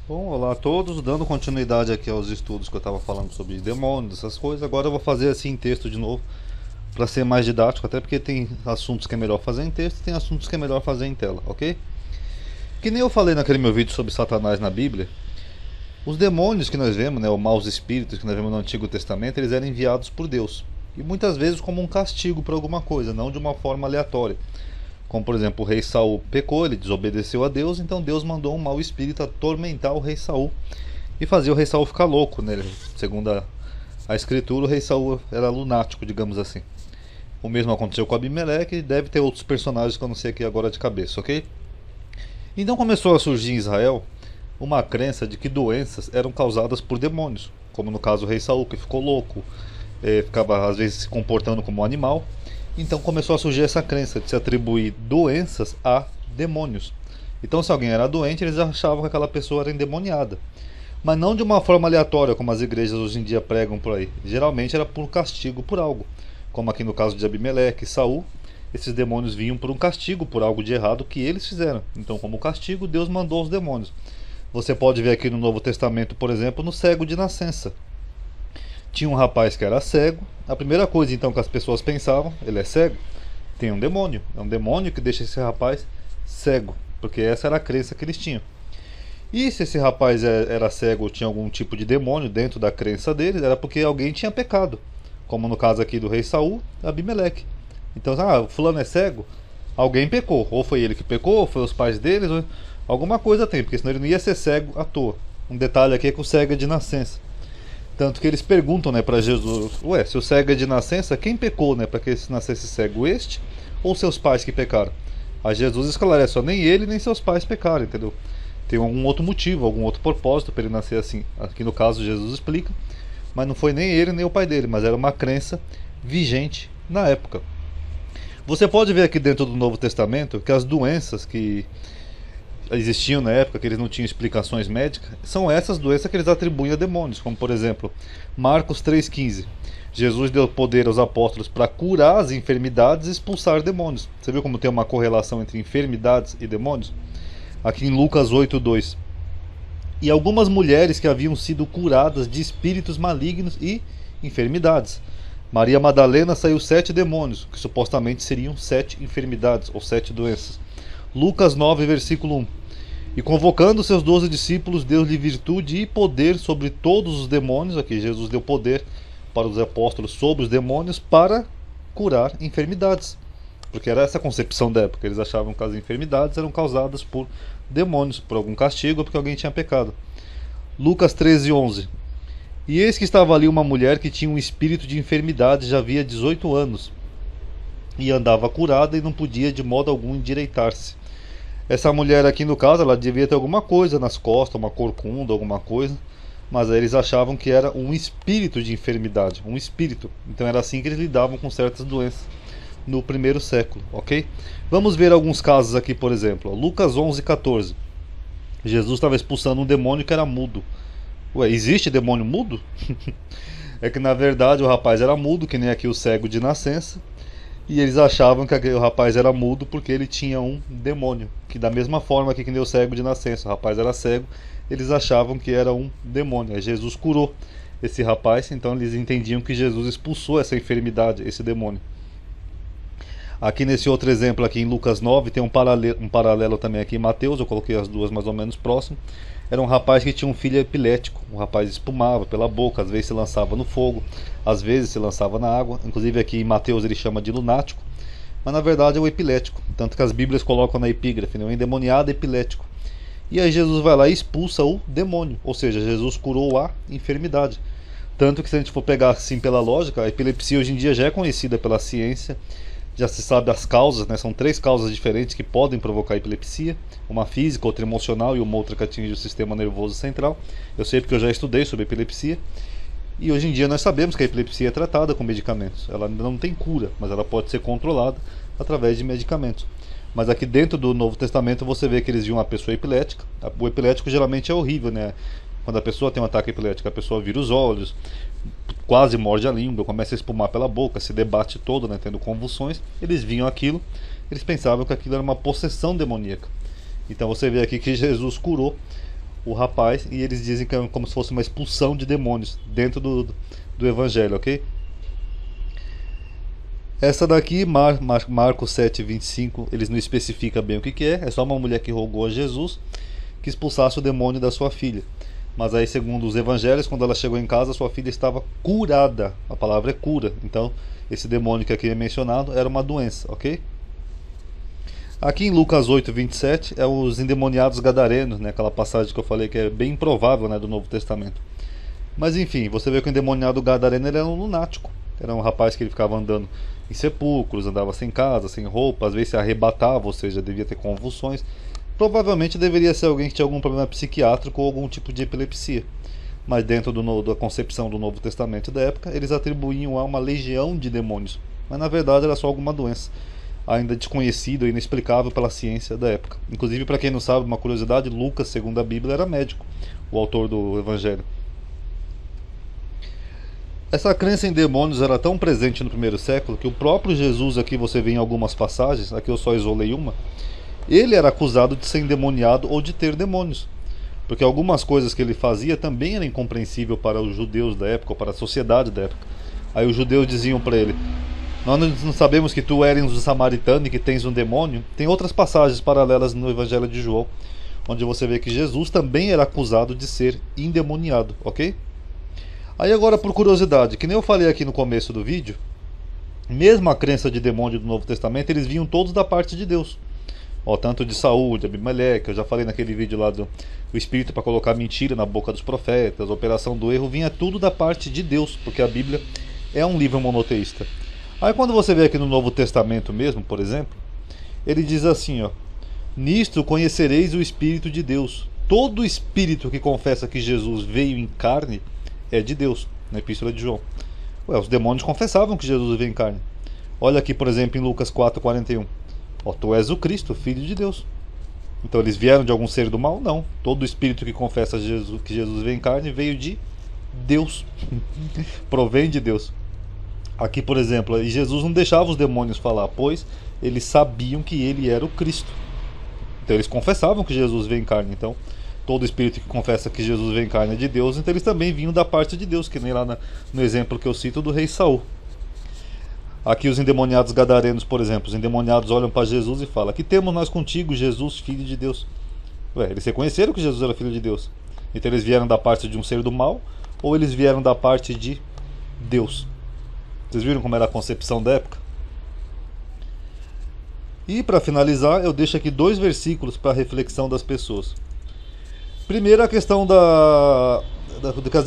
Bom, olá a todos, dando continuidade aqui aos estudos que eu estava falando sobre demônios, essas coisas. Agora eu vou fazer assim em texto de novo, para ser mais didático, até porque tem assuntos que é melhor fazer em texto, tem assuntos que é melhor fazer em tela, ok? Que nem eu falei naquele meu vídeo sobre Satanás na Bíblia, os demônios que nós vemos, né, os maus espíritos que nós vemos no Antigo Testamento, eles eram enviados por Deus. E muitas vezes como um castigo por alguma coisa, não de uma forma aleatória. Como por exemplo, o rei Saul pecou, ele desobedeceu a Deus, então Deus mandou um mau espírito atormentar o rei Saul e fazer o rei Saul ficar louco, né? Segundo a escritura, o rei Saul era lunático, digamos assim. O mesmo aconteceu com Abimeleque e deve ter outros personagens que eu não sei aqui agora de cabeça, ok? Então começou a surgir em Israel uma crença de que doenças eram causadas por demônios, como no caso o rei Saul, que ficou louco, ficava às vezes se comportando como um animal. Então começou a surgir essa crença de se atribuir doenças a demônios. Então se alguém era doente, eles achavam que aquela pessoa era endemoniada. Mas não de uma forma aleatória, como as igrejas hoje em dia pregam por aí. Geralmente era por castigo por algo. Como aqui no caso de Abimeleque e Saul, esses demônios vinham por um castigo por algo de errado que eles fizeram. Então, como castigo, Deus mandou os demônios. Você pode ver aqui no Novo Testamento, por exemplo, no cego de nascença. Tinha um rapaz que era cego. A primeira coisa então que as pessoas pensavam, ele é cego? Tem um demônio. É um demônio que deixa esse rapaz cego. Porque essa era a crença que eles tinham. E se esse rapaz era cego ou tinha algum tipo de demônio dentro da crença deles, era porque alguém tinha pecado. Como no caso aqui do rei Saul, Abimeleque. Então, o fulano é cego? Alguém pecou. Ou foi ele que pecou, ou foi os pais deles, ou alguma coisa tem, porque senão ele não ia ser cego à toa. Um detalhe aqui é que o cego é de nascença. Tanto que eles perguntam, né, para Jesus: ué, se o cego é de nascença, quem pecou, né, para que ele nascesse cego, este ou seus pais que pecaram? A Jesus esclarece: nem ele nem seus pais pecaram, entendeu? Tem algum outro motivo, algum outro propósito para ele nascer assim. Aqui no caso Jesus explica, mas não foi nem ele nem o pai dele, mas era uma crença vigente na época. Você pode ver aqui dentro do Novo Testamento que as doenças que existiam na época, que eles não tinham explicações médicas, são essas doenças que eles atribuem a demônios, como por exemplo, Marcos 3,15. Jesus deu poder aos apóstolos para curar as enfermidades e expulsar demônios. Você viu como tem uma correlação entre enfermidades e demônios? Aqui em Lucas 8,2. E algumas mulheres que haviam sido curadas de espíritos malignos e enfermidades. Maria Madalena saiu 7 demônios, que supostamente seriam 7 enfermidades ou 7 doenças. Lucas 9, versículo 1. E convocando seus 12 discípulos, deu-lhe virtude e poder sobre todos os demônios. Aqui Jesus deu poder para os apóstolos sobre os demônios para curar enfermidades. Porque era essa a concepção da época. Eles achavam que as enfermidades eram causadas por demônios, por algum castigo ou porque alguém tinha pecado. Lucas 13, 11. E eis que estava ali uma mulher que tinha um espírito de enfermidade já havia 18 anos. E andava curada e não podia de modo algum endireitar-se. Essa mulher aqui no caso, ela devia ter alguma coisa nas costas, uma corcunda, alguma coisa. Mas aí eles achavam que era um espírito de enfermidade, um espírito. Então era assim que eles lidavam com certas doenças no primeiro século, ok? Vamos ver alguns casos aqui, por exemplo. Lucas 11, 14. Jesus estava expulsando um demônio que era mudo. Ué, existe demônio mudo? É que na verdade o rapaz era mudo, que nem aqui o cego de nascença. E eles achavam que o rapaz era mudo porque ele tinha um demônio. Que da mesma forma que nem o cego de nascença, o rapaz era cego, eles achavam que era um demônio. Aí Jesus curou esse rapaz, então eles entendiam que Jesus expulsou essa enfermidade, esse demônio. Aqui nesse outro exemplo aqui em Lucas 9 tem um paralelo também aqui em Mateus, eu coloquei as duas mais ou menos próximas. Era um rapaz que tinha um filho epilético. O rapaz espumava pela boca, às vezes se lançava no fogo, às vezes se lançava na água. Inclusive aqui em Mateus ele chama de lunático, mas na verdade é o epilético. Tanto que as bíblias colocam na epígrafe, né? O endemoniado epilético. E aí Jesus vai lá e expulsa o demônio, ou seja, Jesus curou a enfermidade. Tanto que se a gente for pegar assim pela lógica, a epilepsia hoje em dia já é conhecida pela ciência. Já se sabe as causas, né? São 3 causas diferentes que podem provocar epilepsia. Uma física, outra emocional e uma outra que atinge o sistema nervoso central. Eu sei porque eu já estudei sobre epilepsia. E hoje em dia nós sabemos que a epilepsia é tratada com medicamentos. Ela ainda não tem cura, mas ela pode ser controlada através de medicamentos. Mas aqui dentro do Novo Testamento você vê que eles viam uma pessoa epilética. O epilético geralmente é horrível, né? Quando a pessoa tem um ataque epilético, a pessoa vira os olhos, quase morde a língua, começa a espumar pela boca, se debate todo, né, tendo convulsões. Eles viam aquilo, eles pensavam que aquilo era uma possessão demoníaca. Então você vê aqui que Jesus curou o rapaz, e eles dizem que é como se fosse uma expulsão de demônios dentro do evangelho, ok? Essa daqui, Marcos 7:25, eles não especificam bem o que é só uma mulher que rogou a Jesus que expulsasse o demônio da sua filha. Mas aí, segundo os evangelhos, quando ela chegou em casa, sua filha estava curada. A palavra é cura. Então, esse demônio que aqui é mencionado era uma doença, ok? Aqui em Lucas 8:27 é os endemoniados gadarenos, né? Aquela passagem que eu falei que é bem improvável, né, do Novo Testamento. Mas enfim, você vê que o endemoniado gadareno ele era um lunático. Era um rapaz que ele ficava andando em sepulcros, andava sem casa, sem roupa, às vezes se arrebatava, ou seja, devia ter convulsões. Provavelmente deveria ser alguém que tinha algum problema psiquiátrico ou algum tipo de epilepsia. Mas dentro da concepção do Novo Testamento da época, eles atribuíam a uma legião de demônios. Mas na verdade era só alguma doença, ainda desconhecida e inexplicável pela ciência da época. Inclusive, para quem não sabe, uma curiosidade, Lucas, segundo a Bíblia, era médico, o autor do Evangelho. Essa crença em demônios era tão presente no primeiro século que o próprio Jesus, aqui você vê em algumas passagens, aqui eu só isolei uma, ele era acusado de ser endemoniado ou de ter demônios. Porque algumas coisas que ele fazia também eram incompreensíveis para os judeus da época, ou para a sociedade da época. Aí os judeus diziam para ele: nós não sabemos que tu eres um samaritano e que tens um demônio? Tem outras passagens paralelas no Evangelho de João, onde você vê que Jesus também era acusado de ser endemoniado, ok? Aí agora, por curiosidade, que nem eu falei aqui no começo do vídeo, mesmo a crença de demônio do Novo Testamento, eles vinham todos da parte de Deus. Ó, tanto de Saúl, de Abimeleque, eu já falei naquele vídeo lá do espírito para colocar mentira na boca dos profetas, a operação do erro, vinha tudo da parte de Deus, porque a Bíblia é um livro monoteísta. Aí quando você vê aqui no Novo Testamento mesmo, por exemplo, ele diz assim, ó: nisto conhecereis o Espírito de Deus. Todo espírito que confessa que Jesus veio em carne é de Deus, na Epístola de João. Ué, os demônios confessavam que Jesus veio em carne. Olha aqui, por exemplo, em Lucas 4:41. Ó, tu és o Cristo, Filho de Deus. Então eles vieram de algum ser do mal? Não. Todo espírito que confessa que Jesus veio em carne veio de Deus. Provém de Deus. Aqui, por exemplo, Jesus não deixava os demônios falar, pois eles sabiam que ele era o Cristo. Então eles confessavam que Jesus veio em carne. Então todo espírito que confessa que Jesus veio em carne é de Deus, então eles também vinham da parte de Deus, que nem lá no exemplo que eu cito do rei Saul. Aqui os endemoniados gadarenos, por exemplo, os endemoniados olham para Jesus e falam: que temos nós contigo, Jesus, Filho de Deus? Ué, eles reconheceram que Jesus era Filho de Deus. Então eles vieram da parte de um ser do mal, ou eles vieram da parte de Deus? Vocês viram como era a concepção da época? E para finalizar, eu deixo aqui 2 versículos para a reflexão das pessoas. Primeiro, a questão do que as